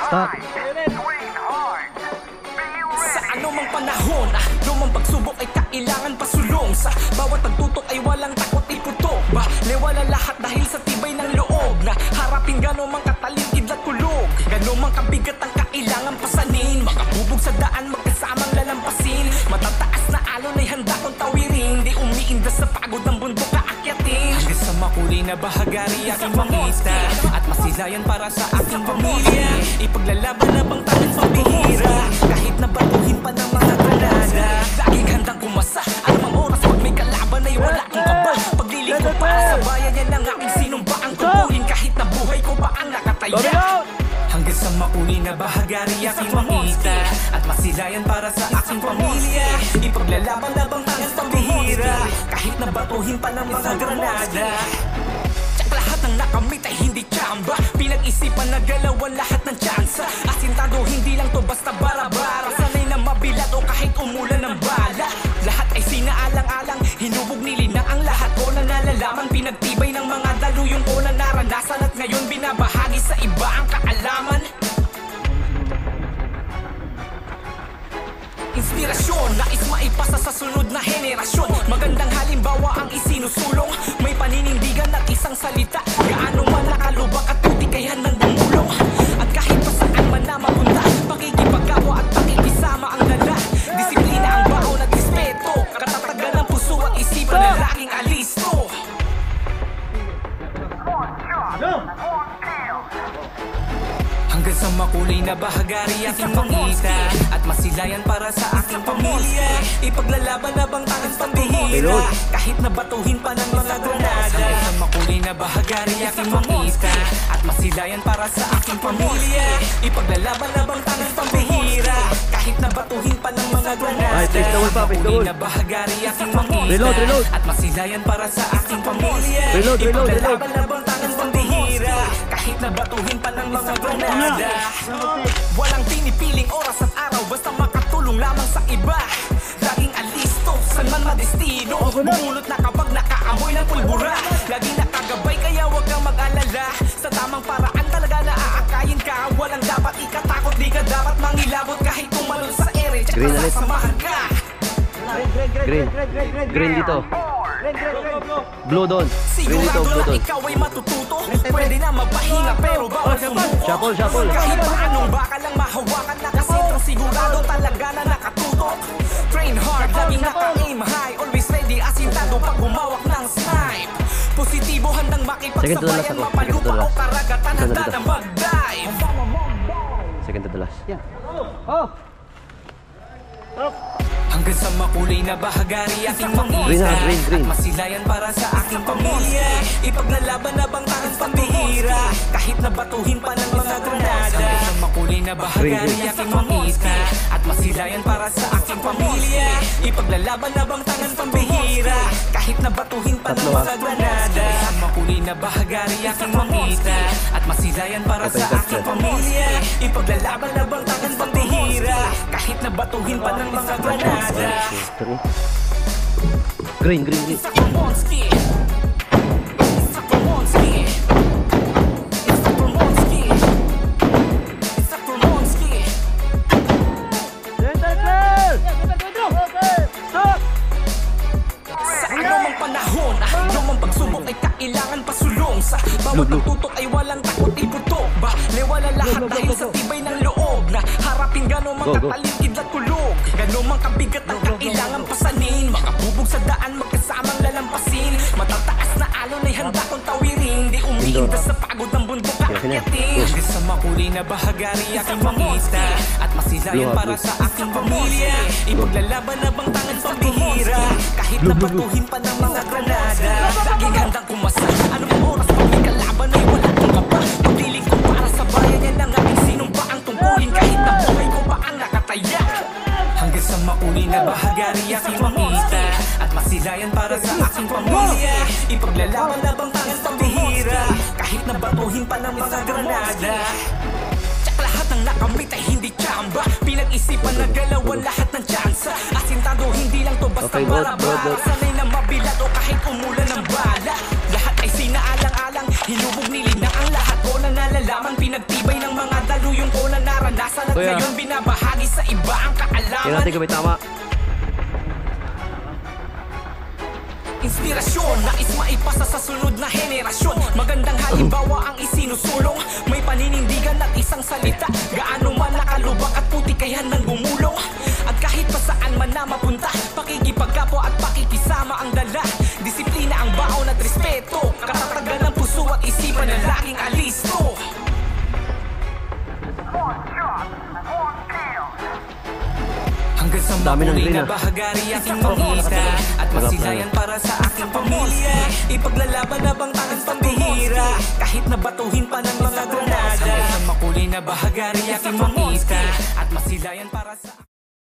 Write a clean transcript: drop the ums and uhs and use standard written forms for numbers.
Stop. Sa anumang panahon, lumang pagsubok ay kailangan pasulong. Sa bawat pagtutok ay walang takot iputok. Baliwala lahat dahil sa tibay ng loob. Na harapin gano'n mang katalikid at kulog. Gano'n mang kabigat ang kailangan pasanin. Makabubog sa daan, magkasamang lalampasin. Matataas na alon ay handa kong tawirin. Di umiinda sa pagod ng bundok kaakyatin. Hanggang sa makulay na bahagari aking makita. At masilayan para sa aking pamilya. Ipaglalaban na bang tanging pambihira. Kahit na batuhin pa ng mga granada. Laging handang kumasa. Anumang oras pag may kalaban ay wala akong kaba. Paglilingkod para sa bayan yan ang aking sinumbaan. Tubuhin kahit na buhay ko pa ang nakataya. Hanggang sa makulay na bahagari aking makita. At masilayan para sa aking pamilya. Ipaglalaban na bang tanging pambihira. Kahit na batuhin pa ng mga granada. Lahat ng nakamit ay hindi tsamba. Pinag-isipan na galawan lahat ng tsansa. Asintado hindi lang to basta bara-bara. Sanay na mabilat o kahit umulan ng bala. Lahat ay sinaalang-alang, hinubog nilinang ang lahat ko na nalalaman. Pinagtibay ng mga daluyong ko na naranasan. At ngayon binabahagi sa iba ang kaalaman. Inspirasyon, nais maipasa sa sunod na henerasyon. Magandang halimbawa ang isinusulong. May paninindigan at isang salita. Gaano man nakalubak at putikayan ng dumulong. At kahit pa saan man na mapunta, pakikipagkapwa at pakikisama ang dala. Disiplina ang baon at respeto. Katatagan ng puso at isipan na laging alisto. Hanggang sa makulay na bahagari aking makita. At masilayan para sa aking pamilya. Ipaglalaban na bang tanging pambihira. Kahit na batuhin pa ng mga granada. Hanggang sa makulay na bahagari aking makita. At masilayan para sa aking pamilya. Ipaglalaban na bang tanging pambihira. Kahit na batuhin pa ng mga granada. Makulay na bahagari aking makita. At masilayan para sa aking pamilya. Ipaglalaban na bang tanging pambihira. Kahit na batuhin pa ng mga granada. Walang pinipiling oras at araw, basta makatulong lamang sa iba. Laging alisto, saan man madestino. Bumulot na kapag nakaamoy ng pulbura. Laging nakagabay kaya wag kang mag-alala. Sa tamang paraan talaga na aakayin ka. Walang dapat ikatakot, di ka dapat mangilabot. Kahit tumalon sa ere, tsaka sasamahan ka. Green dito. Blue doon. Sigurado na ikaw ay matututo. Pwede na mapahinga pero bawal sumuko. Shuffle. Kahit pa anong baka lang mahawakan na kasintro. Sigurado talaga na nakatutok. Train hard, laging naka-aim high. Always ready, asintado pag humawak ng snipe. Positibo, handang makipagsabayan. Mapalupa o karagatan, handa na mag-dive. Second to the last. Hanggang sa makulay na bahagari aking makita. At masilayan para sa aking pamilya. Ipaglalaban na bang tanging pambihira. Kahit na batuhin pa ng mga granada. Hanggang sa makulay na bahagari aking makita. At masilayan para sa aking pamilya. Ipaglalaban na bang tanging pambihira. Kahit na batuhin pa ng mga granada. Hanggang sa makulay na bahagari aking makita. At masilayan para sa aking pamilya. Ipaglalaban na bang tanging pambihira. Kahit na batuhin pa ng mga granada. Green. It's like a monster. It's like a monster. It's like a monster. It's like a monster. Sa anumang panahon, lumang pagsubok ay kailangan pasulong. Sa bawat pagtutok ay walang takot iputok. Baliwala lahat dahil sa tibay ng loob. Na harapin gano'n mang katalikid at kulog. Gano'n mang kabigat ang kailangan pasanin. Makabubog sa daan, magkasamang lalampasin. Matataas na alon ay handa kong tawirin. Di umiinda sa pagod ng bundok kaakyatin. Hanggang sa makulay na bahagari aking makita. At masilayan para sa aking pamilya. Ipaglalaban na bang tanging pambihira. Kahit na batuhin pa ng mga granada. Laging handang kumasa. Anong oras pag may kalaban ay wala kong kaba. Pagdiling ko para sa bayan yan ang aking sinumbaang tungkulin. Kahit na buhay ko pa ang nakataya. Hanggang sa makulay na bahagari aking makita. At masilayan para sa aking pamilya. Ipaglalaban na bang tanging pambihira. Kahit na batuhin pa ng mga granada. Tsak lahat ng nakamit ay hindi tsamba. Pinag-isipan na galawan lahat ng tsansa. Asintado hindi lang to basta bara-bara. Sanay na mabilat o kahit umulan ng bala. Lahat ay sinaalang-alang, hinubog nilinang ang lahat ko na nalalaman. Pinagtibay ng mga daluyong ko na At Kuya. ngayon binabahagi sa iba ang Tingnan kaalaman. natin kung may tama. Inspirasyon, nais maipasa sa sunod na henerasyon. Magandang halimbawa ang isinusulong. May paninindigan at isang salita. Gaano man nakalubak at putikayan ng gumulong. At kahit pa saan man na mapunta, pakikipagkapwa at pakikisama ang dala. Disiplina ang baon at respeto. Katatagan ng puso at isipan na laging alisto. Hanggang sa Dami ng mapuli green, na ah. bahagari aking mangita. At masilayan para sa aking pamilya. Ipaglalaban na bang tangan pambihira. Kahit nabatuhin pa ng mga granada. Hanggang sa mapuli na bahagari aking mangita. At masilayan para sa